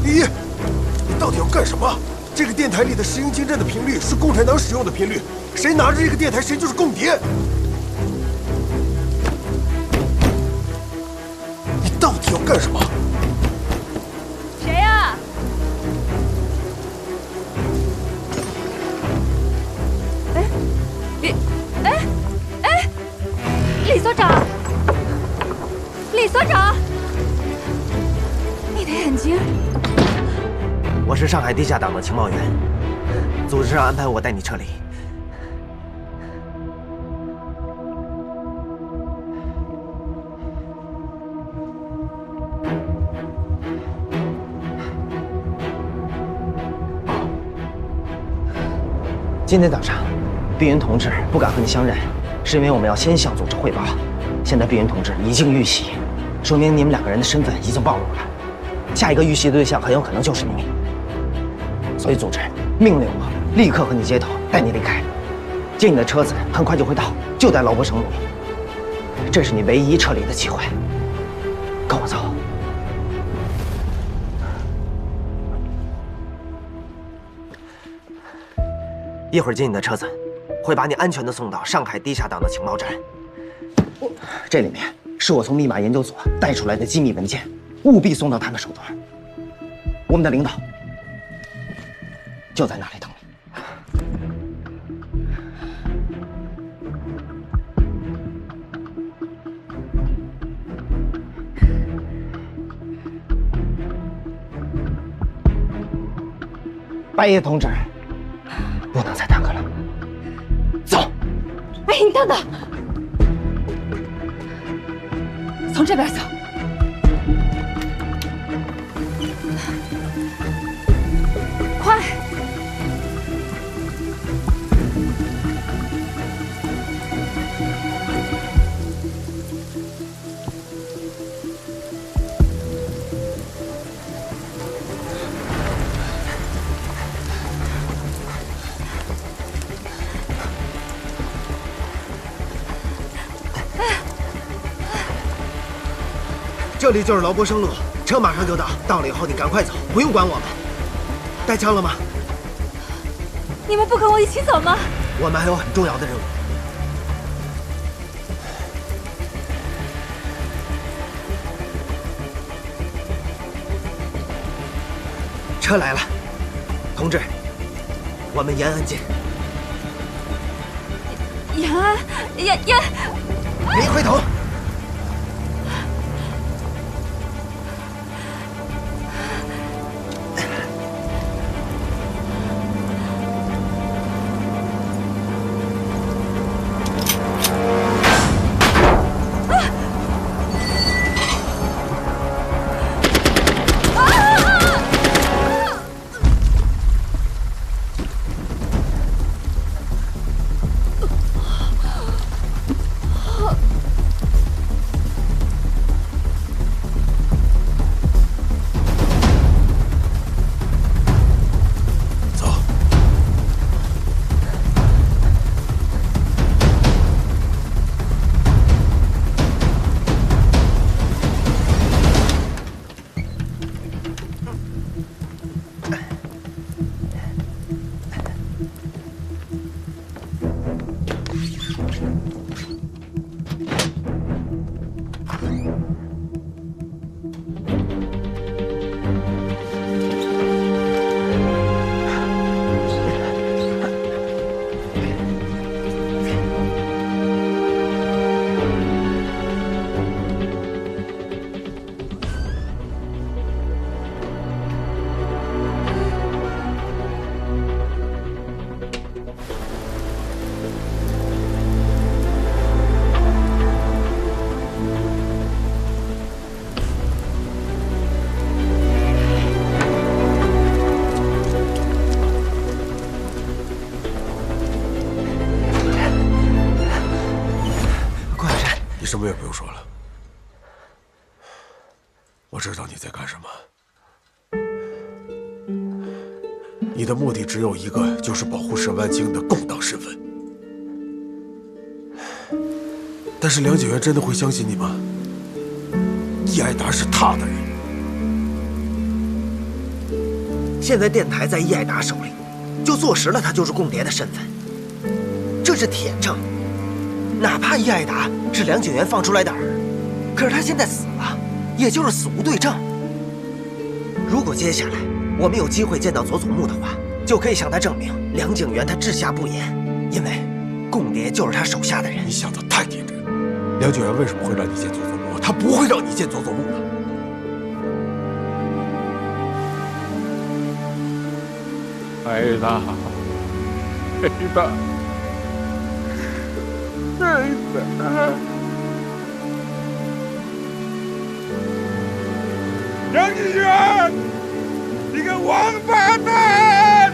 你到底要干什么？这个电台里的石英精阵的频率是共产党使用的频率，谁拿着这个电台，谁就是共谍。你到底要干什么？谁呀？李所长，李所长，你的眼睛。我是上海地下党的情报员，组织上安排我带你撤离。今天早上，碧云同志不敢和你相认，是因为我们要先向组织汇报。现在碧云同志已经遇袭，说明你们两个人的身份已经暴露了，下一个遇袭的对象很有可能就是你。所以组织命令我立刻和你接头，带你离开。接你的车子很快就会到，就在劳勃城路。这是你唯一撤离的机会，跟我走。一会儿接你的车子，会把你安全的送到上海地下党的情报站。这里面是我从密码研究所带出来的机密文件，务必送到他们手中。我们的领导就在那里等你。白夜同志，不能再耽搁了，走！哎，你等等，从这边走。快！这里就是劳勃生路，车马上就到，到了以后你赶快走，不用管我们。带枪了吗？你们不跟我一起走吗？我们还有很重要的任务。车来了，同志，我们延安见。延安，别回头。你什么也不用说了，我知道你在干什么。你的目的只有一个，就是保护沈万清的共党身份。但是梁景元真的会相信你吗？易爱达是他的人，现在电台在伊艾达手里，就坐实了他就是共谍的身份，这是铁证。哪怕伊艾达是梁景元放出来的饵，可是他现在死了，也就是死无对证。如果接下来我们有机会见到佐佐木的话，就可以向他证明梁景元他治下不严，因为共谍就是他手下的人。你想的太天真了。梁景元为什么会让你见佐佐木？他不会让你见佐佐木的。黑的，黑的，黑的！梁景元，你个王八蛋！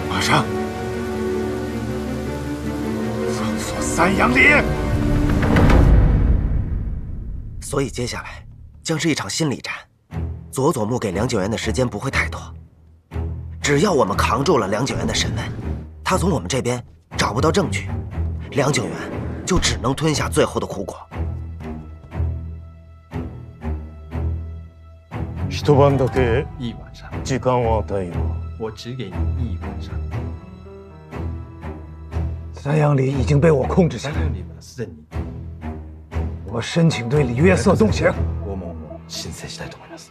马上封锁三阳里。所以接下来将是一场心理战。佐佐木给梁景元的时间不会太多，只要我们扛住了梁景元的身份，他从我们这边找不到证据，梁景元就只能吞下最后的苦果。一晩だけ一晚上，時間を与えよう。我只给你一晚上。三阳里已经被我控制下来，三阳里面是你。我申请对李约瑟动刑。我も申請したいと思います。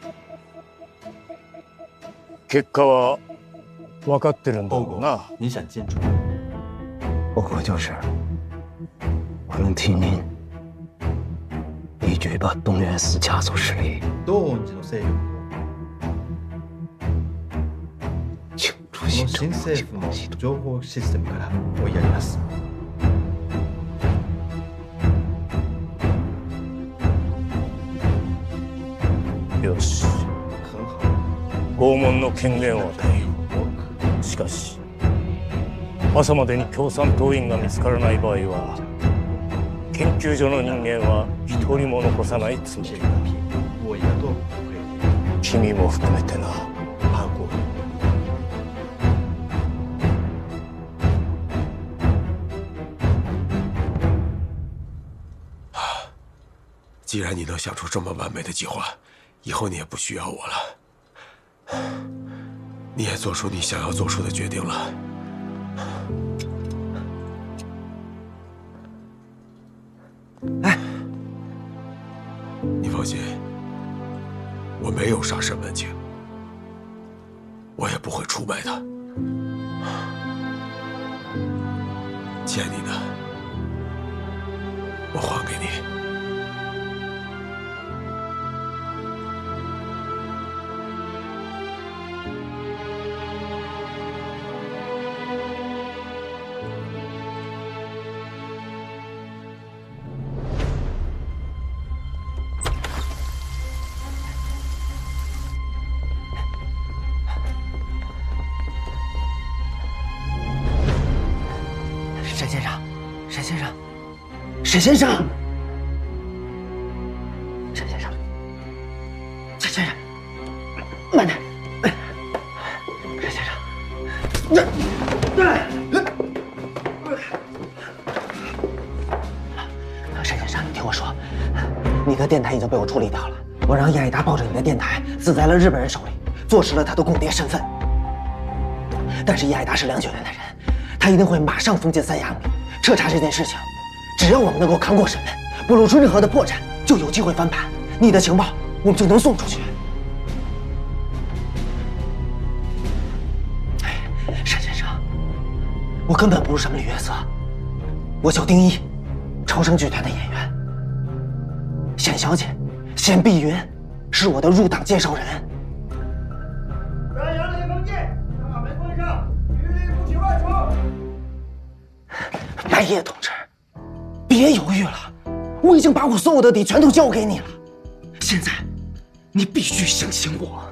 結果は分かってるんだろうな。你想清楚？不过就是我能替您一举把东原寺家族势力同寺の勢力清除を新政府の情報システムから追いやります。よし、很好，拷問の権限を与えよ我可以。う。しかし朝までに共産党員が見つからない場合は研究所の人間は一人も残さないつもりだ。我也都可以，君も含めてな。包括既然你能想出这么完美的计划，以后你也不需要我了。你也做出你想要做出的决定了。哎，你放心，我没有杀沈文清，我也不会出卖他。欠你的，我还给你。沈先生，沈先生，沈先生，沈先生，沈先生，慢点，沈先生，沈先生，你听我说，你的电台已经被我处理掉了，我让叶爱达抱着你的电台死在了日本人手里，坐实了他的共谍身份。但是叶爱达是梁九元的人。他一定会马上封进三阳里，彻查这件事情。只要我们能够扛过审问，不露出任何的破绽，就有机会翻盘。你的情报我们就能送出去。沈先生，我根本不是什么李约瑟，我叫丁一，超生剧团的演员。冼小姐，冼碧云，是我的入党介绍人。三阳里封禁，大门关上，余力不许外出。白夜同志，别犹豫了，我已经把我所有的底全都交给你了。现在，你必须相信我。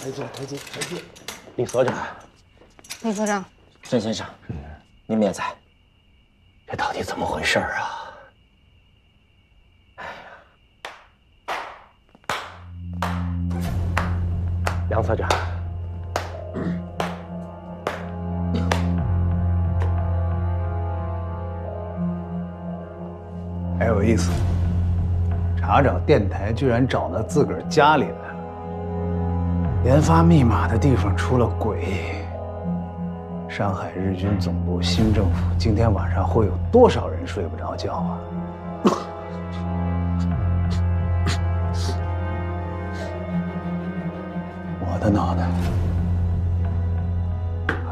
李所长，李所长，郑先生，你们也在。这到底怎么回事啊？梁所长，还有意思，查找电台居然找到自个儿家里来了，研发密码的地方出了鬼。上海日军总部新政府今天晚上会有多少人睡不着觉啊？我的脑袋，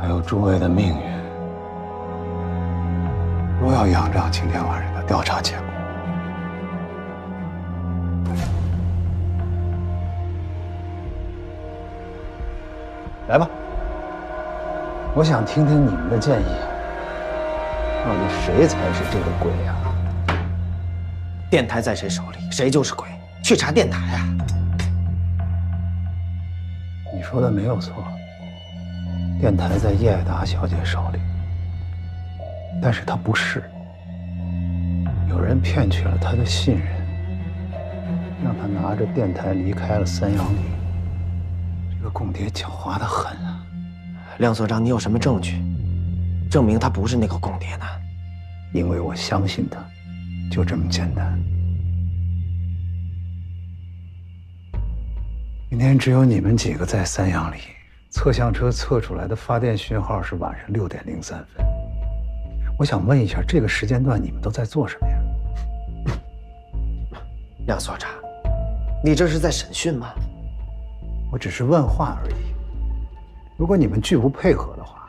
还有诸位的命运，都要仰仗今天晚上的调查结果。来吧，我想听听你们的建议。到底谁才是这个鬼呀？电台在谁手里，谁就是鬼。去查电台啊！你说的没有错，电台在叶爱达小姐手里，但是她不是。有人骗取了她的信任，让她拿着电台离开了三阳里。这个共谍狡猾得很啊！梁所长，你有什么证据证明他不是那个共谍呢？因为我相信他，就这么简单。今天只有你们几个在三阳里，测向车测出来的发电讯号是晚上6点03分。我想问一下，这个时间段你们都在做什么呀？梁所长，你这是在审讯吗？我只是问话而已。如果你们拒不配合的话，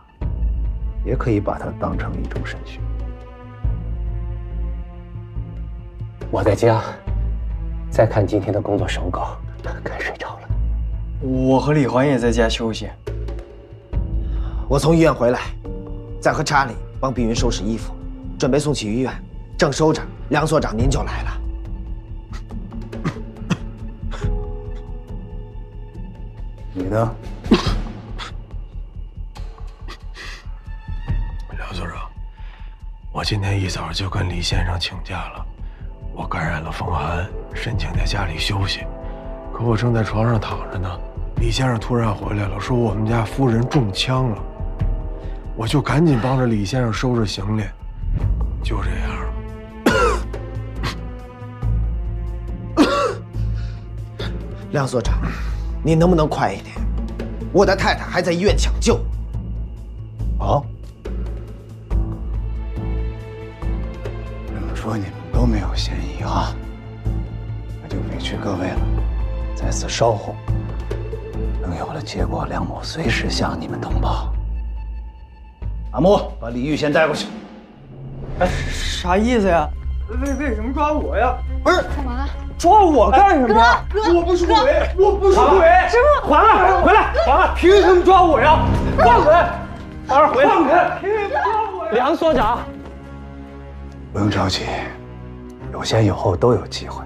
也可以把它当成一种审讯。我在家在看今天的工作手稿，该睡着了。我和李环也在家休息。我从医院回来，在和查理帮碧云收拾衣服，准备送去医院，正收着，梁所长您就来了。你呢？梁所长，我今天一早就跟李先生请假了。我感染了风寒，申请在家里休息。可我正在床上躺着呢，李先生突然回来了，说我们家夫人中枪了。我就赶紧帮着李先生收拾行李，就这样。梁所长，你能不能快一点？我的太太还在医院抢救。好，这么说你们都没有嫌疑啊？那就委屈各位了。在此稍后，等有了结果，梁某随时向你们通报。阿木，把李玉先带过去。哎，啥意思呀？为什么抓我呀？不是干嘛？抓我干什么呀？哥，我不是鬼，我不是鬼！师傅，还了，回来，还了！凭什么抓我呀？放开！儿回来！放开！凭什么抓我呀？梁所长，不用着急，有先有后都有机会。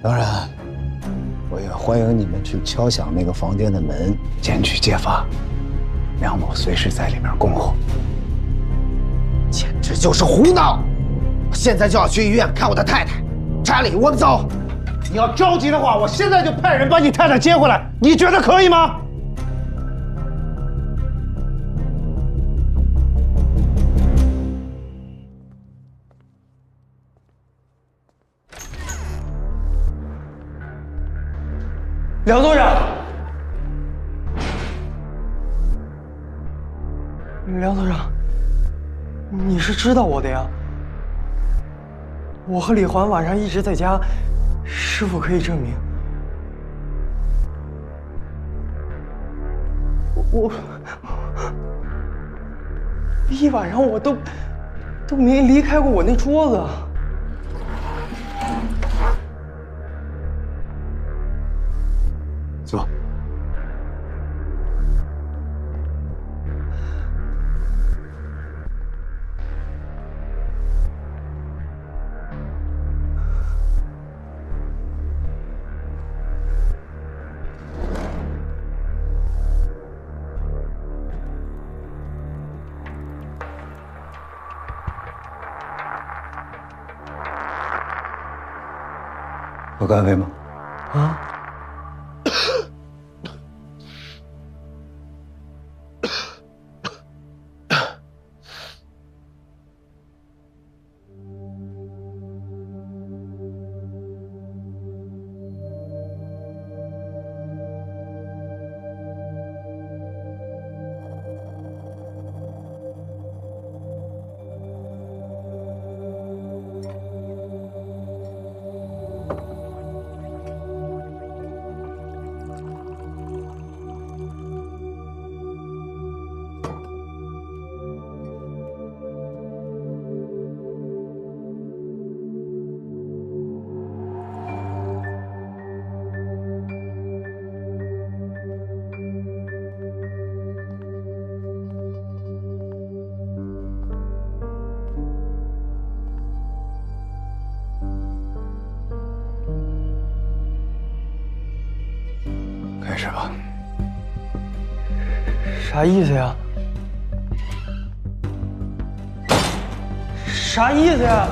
当然，我也欢迎你们去敲响那个房间的门，检举揭发。梁某随时在里面供货。简直就是胡闹！我现在就要去医院看我的太太。查理，我们走。你要着急的话，我现在就派人把你太太接回来，你觉得可以吗？梁所长，梁所长，你是知道我的呀？我和李环晚上一直在家，师傅可以证明。我一晚上我都没离开过我那桌子。坐。喝咖啡吗？啊。开始吧。啥意思呀？啥意思呀？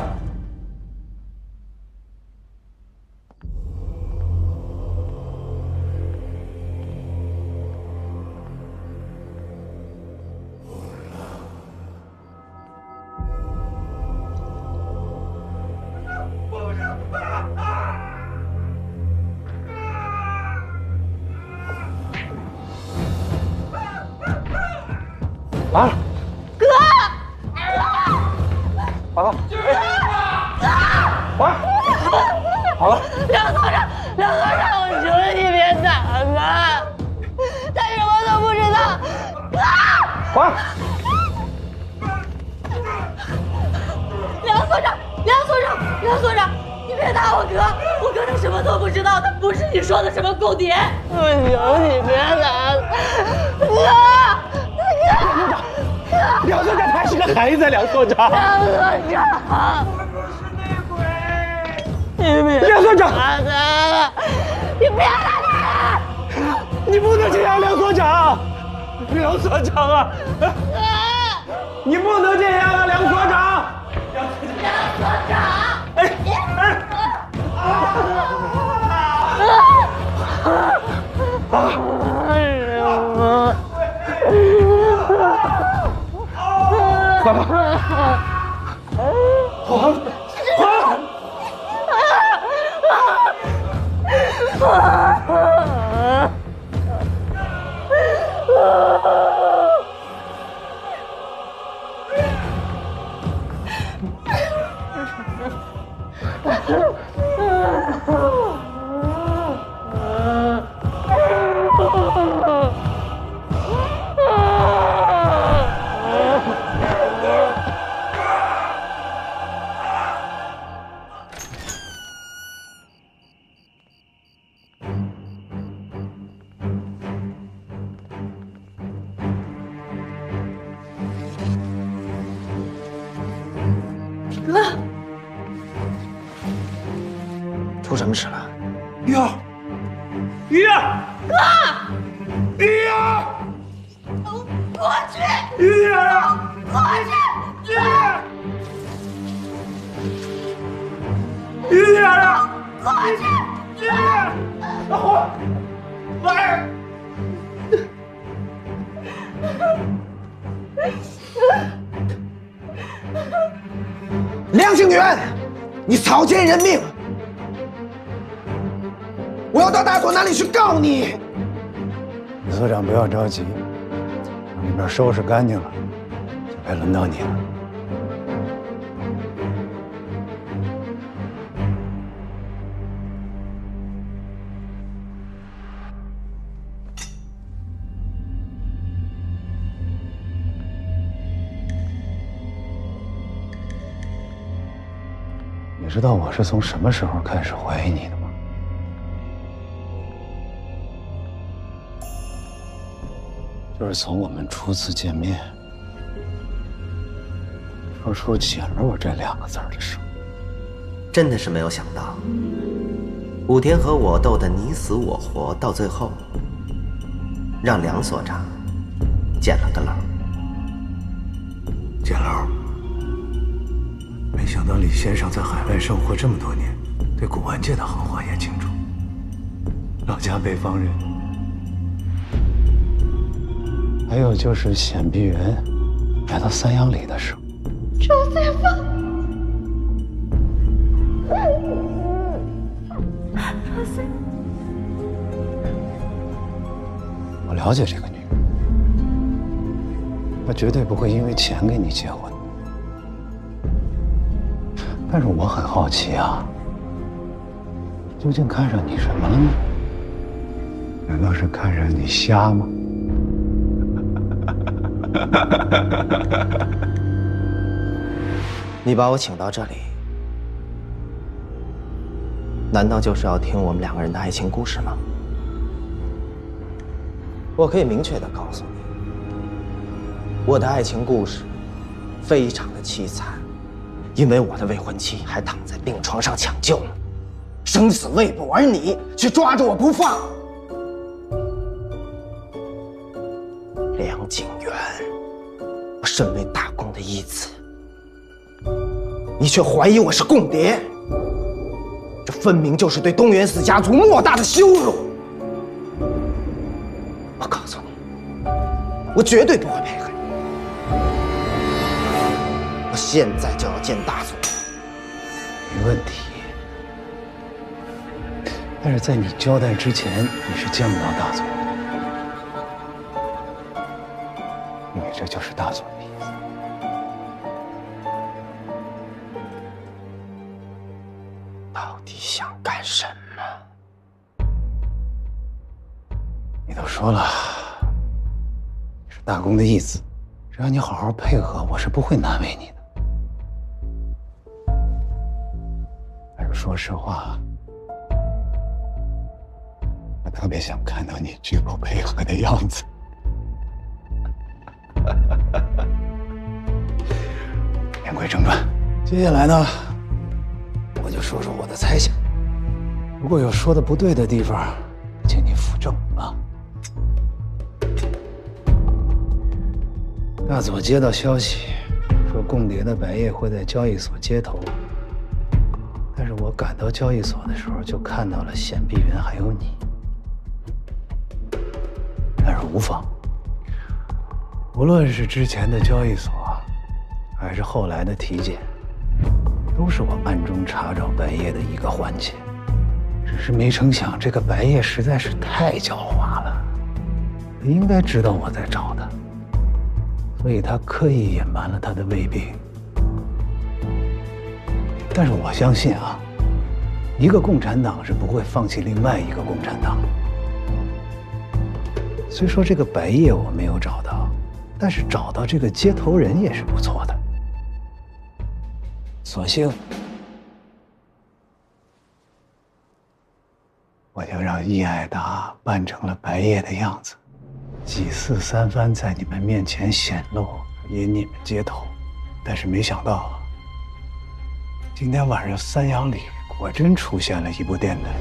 完了，哥，完了，完了，好了，梁所长，梁所长，我求求你别打他，他什么都不知道。完了，梁所长，梁所长，梁所长，你别打我哥，我哥他什么都不知道，他不是你说的什么共谍。我求你别打他，哥。梁所长还是个孩子，梁所长。梁所长，你别梁所长，打他了，你别打他了，你不能这样，梁所长，梁所长啊，你不能这样啊，梁所长，梁所长，爸爸，好，哥，出什么事了？玉儿，玉儿，哥，玉儿，过去，玉儿，过去，玉儿，玉儿啊，过去，玉儿，老胡，来。梁静远，你草菅人命！我要到大佐那里去告你。所长不要着急，等里边收拾干净了，就该轮到你了。你知道我是从什么时候开始怀疑你的吗？就是从我们初次见面，说出“捡了我”这2个字的时候。真的是没有想到，武田和我斗得你死我活，到最后让梁所长捡了个漏。捡漏。没想到李先生在海外生活这么多年，对古玩界的行话也清楚。老家北方人。还有就是显碧云来到三阳里的时候，周先锋，周先锋，我了解这个女人，她绝对不会因为钱跟你结婚。但是我很好奇啊，究竟看上你什么了呢？难道是看上你瞎吗？你把我请到这里，难道就是要听我们两个人的爱情故事吗？我可以明确的告诉你，我的爱情故事非常的凄惨，因为我的未婚妻还躺在病床上抢救呢，生死未卜，而你却抓着我不放。梁景元，我身为大公的义子，你却怀疑我是共谍，这分明就是对东元寺家族莫大的羞辱。我告诉你，我绝对不会配合你，我现在就要见大佐。没问题，但是在你交代之前，你是见不到大佐的。因为这就是大佐的意思。到底想干什么？你都说了，你是大公的义子，只要你好好配合，我是不会难为你的。但是说实话，我特别想看到你拒不配合的样子。言归正传，接下来呢，我就说说我的猜想。如果有说的不对的地方，请你扶正啊。大佐接到消息，说共谍的白夜会在交易所接头，但是我赶到交易所的时候，就看到了显碧云还有你。但是无妨。无论是之前的交易所，还是后来的体检，都是我暗中查找白夜的一个环节。只是没成想，这个白夜实在是太狡猾了，他应该知道我在找他，所以他刻意隐瞒了他的胃病。但是我相信啊，一个共产党是不会放弃另外一个共产党的。虽说这个白夜我没有找到，但是找到这个接头人也是不错的。索性，我就让易爱达扮成了白夜的样子，几次三番在你们面前显露，引你们接头。但是没想到，今天晚上三阳里果真出现了一部电台。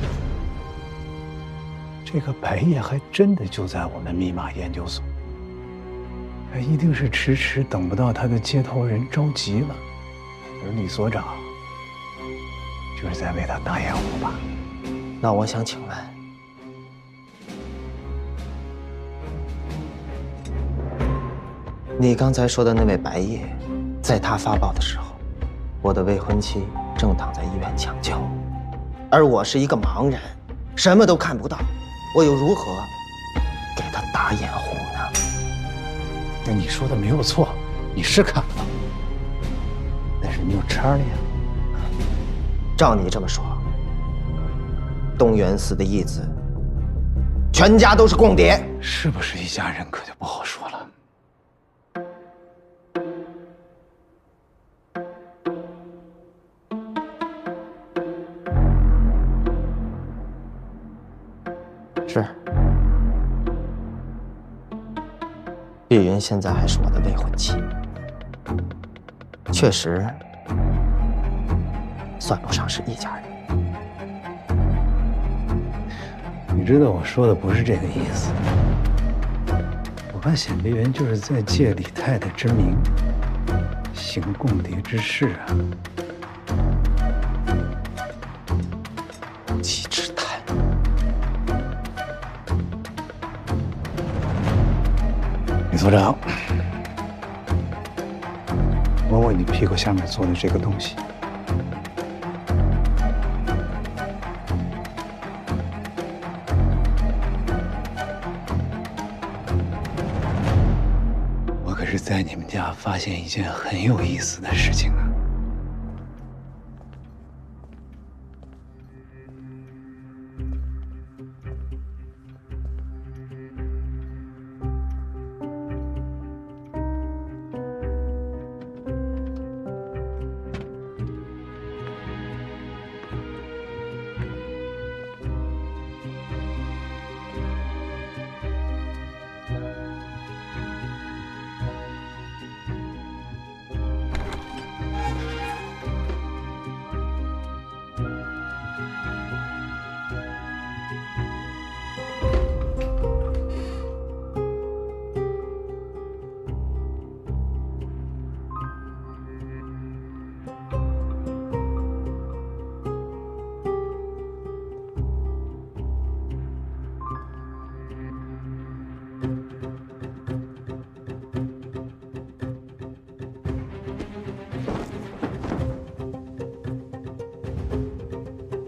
这个白夜还真的就在我们密码研究所。他一定是迟迟等不到他的接头人着急了，而李所长就是在为他打掩护吧？那我想请问，你刚才说的那位白夜，在他发报的时候，我的未婚妻正躺在医院抢救，而我是一个盲人，什么都看不到，我又如何给他打掩护呢？那你说的没有错，你是看不到，但是你有叉了呀。照你这么说，东元寺的义子，全家都是共谍，是不是一家人可就不好说了。是。碧云现在还是我的未婚妻，确实算不上是一家人。你知道我说的不是这个意思。我看显碧云就是在借李太太之名行共谍之事啊。稽之谈。李所长，我为你屁股下面做的这个东西，我可是在你们家发现一件很有意思的事情啊。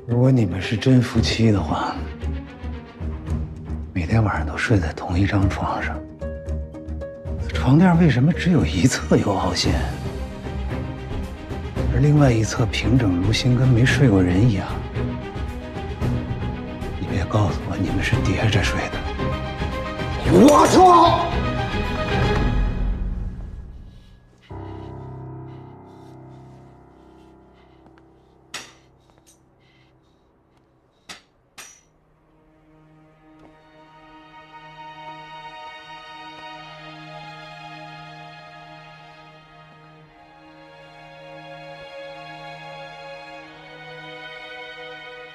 如果你们是真夫妻的话，每天晚上都睡在同一张床上，床垫为什么只有一侧有凹陷，而另外一侧平整如新，跟没睡过人一样？你别告诉我你们是叠着睡的。我说。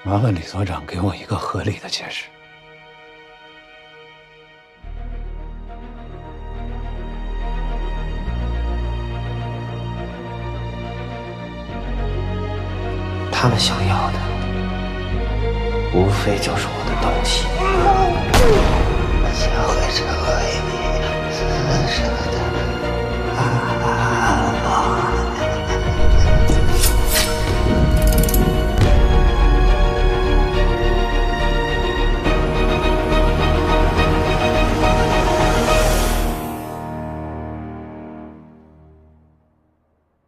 麻烦李所长给我一个合理的解释。他们想要的，无非就是我的东西。将会成为你死舍的阿妈。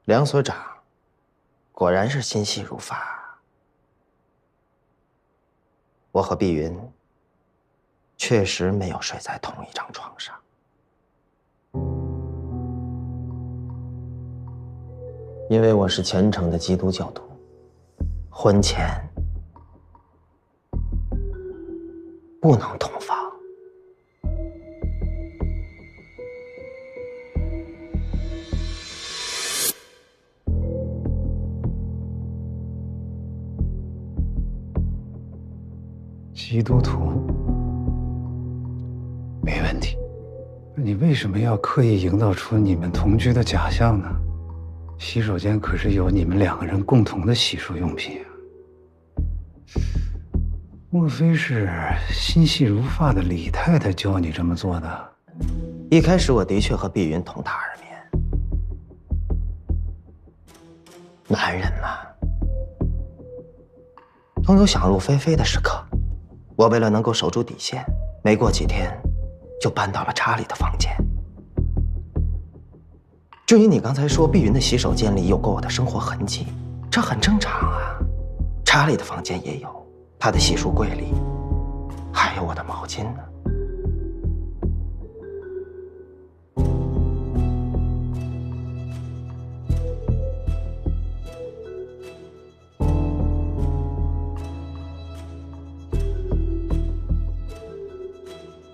梁所长，果然是心细如发。我和碧云确实没有睡在同一张床上。因为我是虔诚的基督教徒，婚前不能同房。基督徒没问题，那你为什么要刻意营造出你们同居的假象呢？洗手间可是有你们两个人共同的洗漱用品啊！莫非是心细如发的李太太教你这么做的？一开始我的确和碧云同榻而眠，男人嘛，总有想入非非的时刻。我为了能够守住底线，没过几天就搬到了查理的房间。至于你刚才说碧云的洗手间里有过我的生活痕迹，这很正常啊。查理的房间也有，他的洗漱柜里还有我的毛巾呢。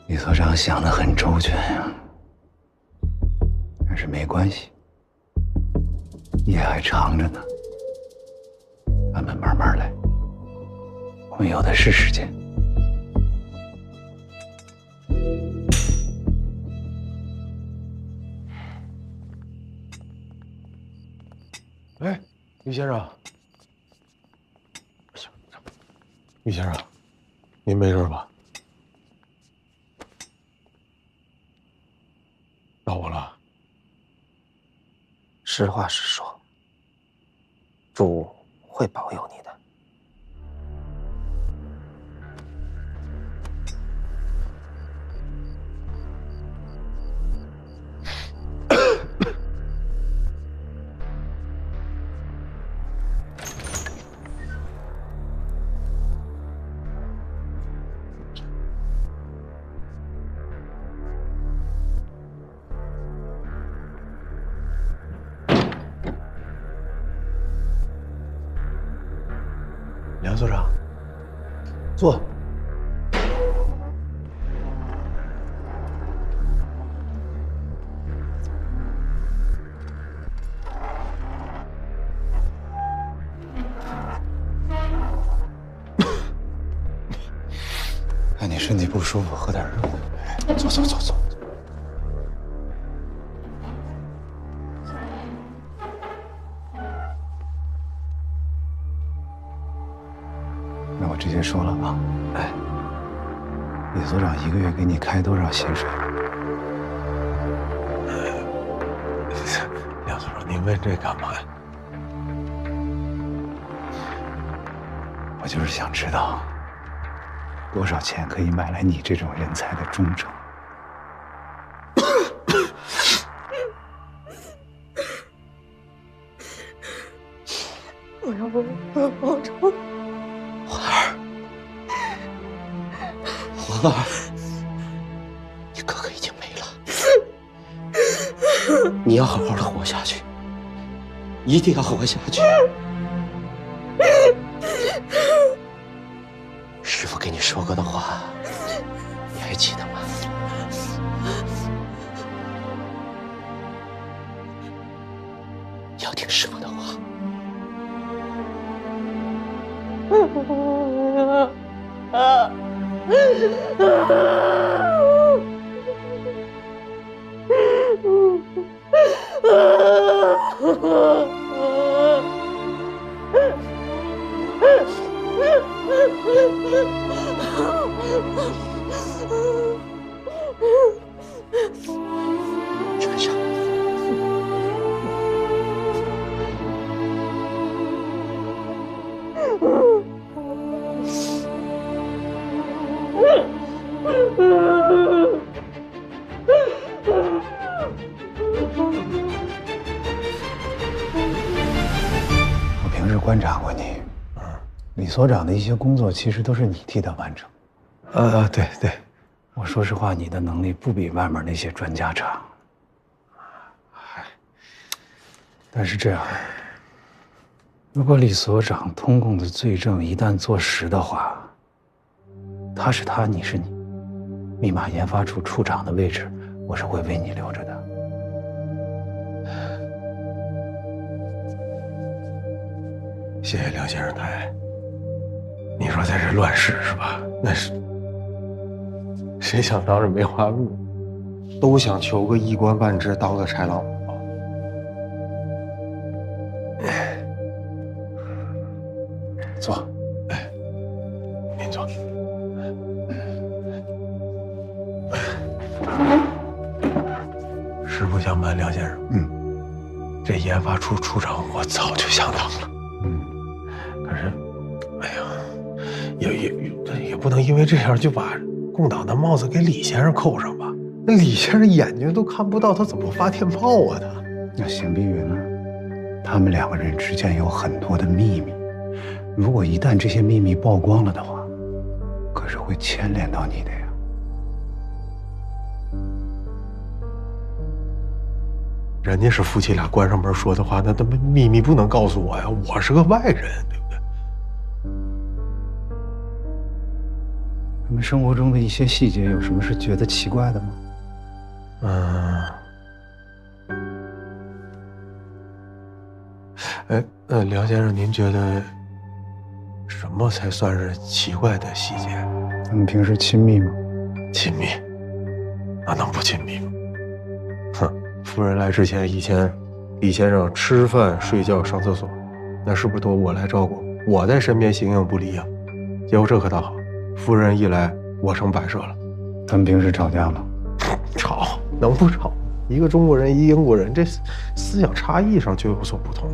李所长想得很周全呀，但是没关系，夜还长着呢，咱们慢慢来，我们有的是时间。哎，于先生，李先生，您没事吧？到我了。实话实说，主会保佑你的。梁所长，坐。看你身体不舒服，喝点热的。走走走走。那我直接说了啊，哎，李所长1个月给你开多少薪水？梁所长，您问这干嘛呀？我就是想知道，多少钱可以买来你这种人才的忠诚？我要为我报仇。皇儿，你哥哥已经没了，你要好好的活下去，一定要活下去。师父跟你说过的话，你还记得吗？要听师父的话。穿上。我平时观察过你，李所长的一些工作其实都是你替他完成。对对，我说实话，你的能力不比外面那些专家差。但是这样，如果李所长通共的罪证一旦坐实的话，他是他，你是你，密码研发处处长的位置，我是会为你留着的。谢谢梁先生抬爱。你说在这乱世是吧？那是谁想当这梅花鹿，都想求个一官半职，当个豺狼。坐。哎，您坐。实不相瞒，梁先生，这研发处处长我早就想当了。可是，哎呀，也不能因为这样就把共党的帽子给李先生扣上吧？那李先生眼睛都看不到，他怎么发电报啊？他那邢碧云呢？他们2个人之间有很多的秘密，如果一旦这些秘密曝光了的话，可是会牵连到你的呀。人家是夫妻俩关上门说的话，那他们秘密不能告诉我呀，我是个外人，对不对？他们生活中的一些细节，有什么是觉得奇怪的吗？梁先生，您觉得什么才算是奇怪的细节？他们平时亲密吗？亲密，那能不亲密吗？哼，夫人来之前，以前李先生吃饭、睡觉、上厕所，那是不是都我来照顾？我在身边形影不离啊？结果这可倒好，夫人一来，我成摆设了。他们平时吵架吗？吵能不吵？一个中国人，一英国人，这思想差异上就有所不同。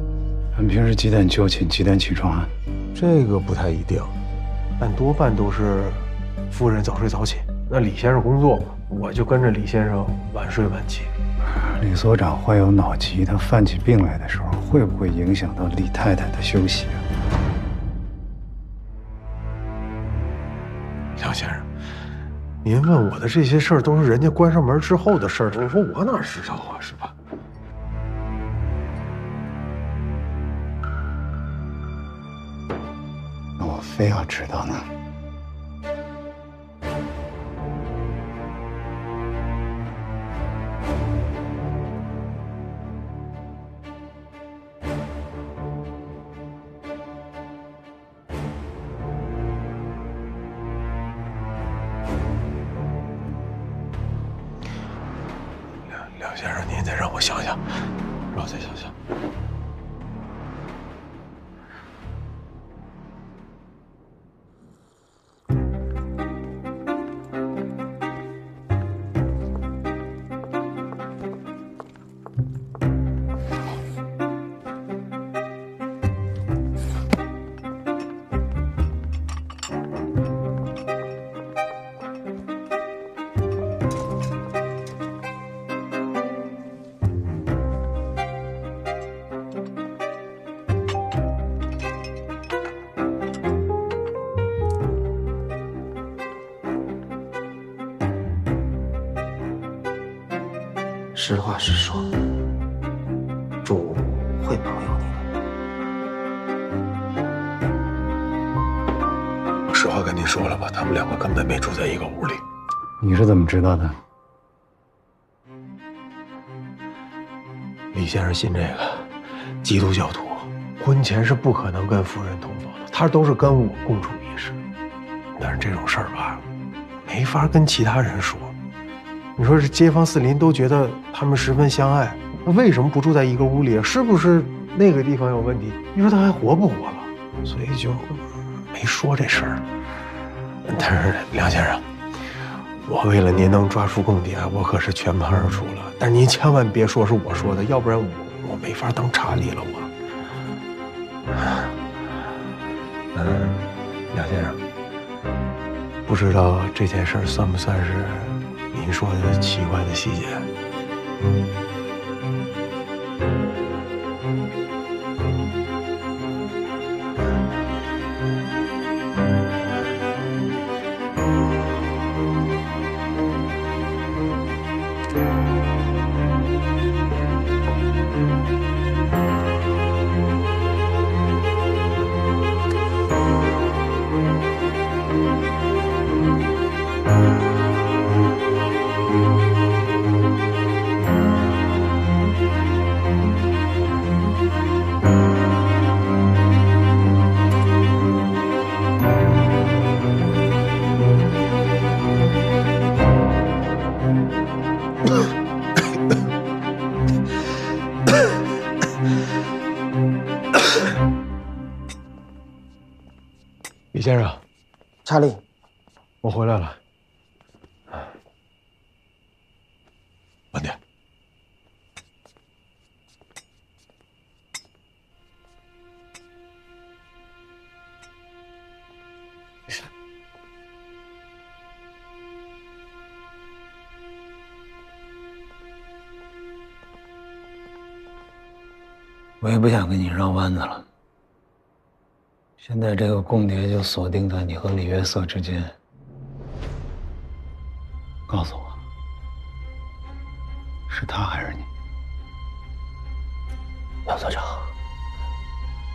他们平时几点就寝，几点起床啊？这个不太一定，但多半都是夫人早睡早起。那李先生工作嘛，我就跟着李先生晚睡晚起。李所长患有脑疾，他犯起病来的时候，会不会影响到李太太的休息啊？梁先生，您问我的这些事儿都是人家关上门之后的事儿，你说我哪知道啊，是吧？那我非要知道呢？梁先生，您再让我想想，让我再想想。实话实说，主会保佑你我实话跟您说了吧，他们两个根本没住在一个屋里。你是怎么知道的？李先生信这个基督教徒，婚前是不可能跟夫人同房的，他都是跟我共处一室。但是这种事儿吧，没法跟其他人说。你说这街坊四邻都觉得他们十分相爱，那为什么不住在一个屋里？是不是那个地方有问题？你说他还活不活了？所以就没说这事儿。但是梁先生，我为了您能抓出共谍，我可是全盘而出了。但是您千万别说是我说的，要不然我没法当查理了我。梁先生，不知道这件事算不算是您说的奇怪的细节？李先生，查理，我回来了。慢点。我也不想跟你绕弯子了。现在这个共谍就锁定在你和李约瑟之间。告诉我，是他还是你？杨所长，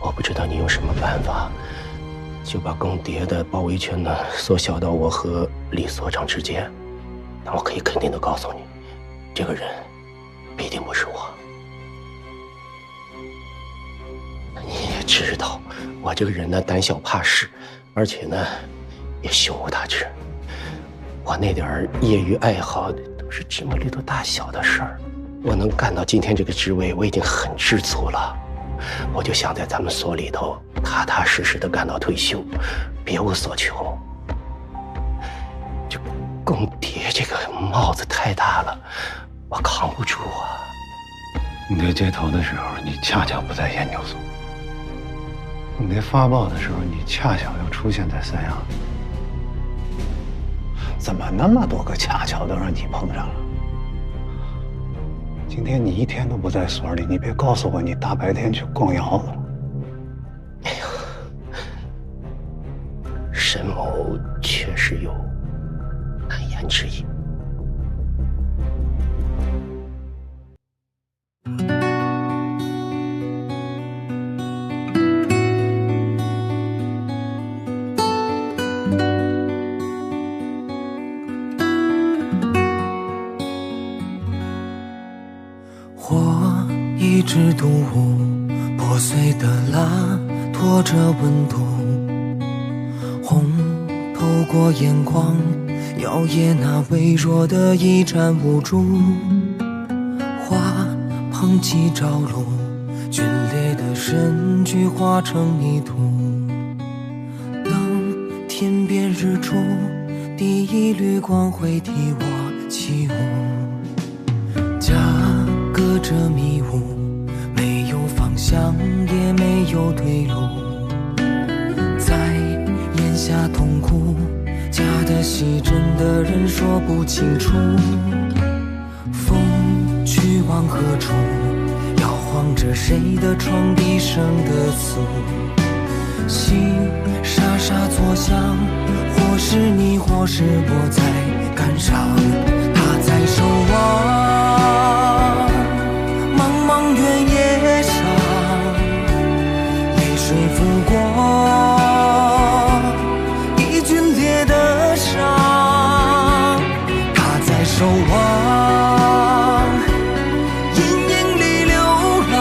我不知道你用什么办法，就把共谍的包围圈呢缩小到我和李所长之间。但我可以肯定的告诉你，这个人必定不是我。你也知道，我这个人呢胆小怕事，而且呢也胸无大志。我那点业余爱好都是芝麻绿豆大小的事儿。我能干到今天这个职位，我已经很知足了。我就想在咱们所里头踏踏实实的干到退休，别无所求。这公爹这个帽子太大了，我扛不住啊。公爹接头的时候，你恰巧不在研究所；公爹发报的时候，你恰巧又出现在三阳。怎么那么多个恰巧都让你碰上了？今天你一天都不在所里，你别告诉我你大白天去逛窑了。哎呀，沈某确实有难言之隐。一只动物，破碎的蜡拖着温度，红透过眼眶，摇曳那微弱的一盏无助。花捧起朝露，皲裂的身躯化成泥土。等天边日出，第一缕光辉替我起舞。家隔着迷雾，没有方向，也没有退路。在眼下痛苦，假的戏真的人说不清楚。风去往何处，摇晃着谁的床，低声的诉。心沙沙作响，或是你，或是我在感伤。他在守望茫茫原野上，泪水拂过已皲裂的伤。他在守望阴影里流浪，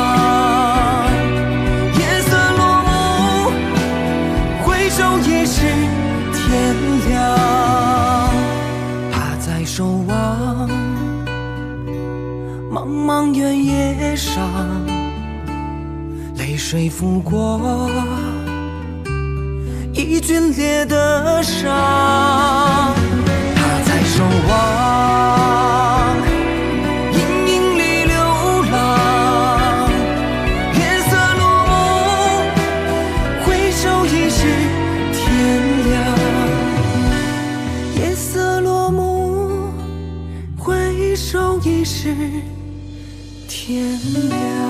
夜色落幕，回首已是天亮。他在守望茫茫原野上，泪水拂过已皲裂的伤。他在守望阴影里流浪，夜色落幕，回首已是天亮。夜色落幕，回首已是天亮。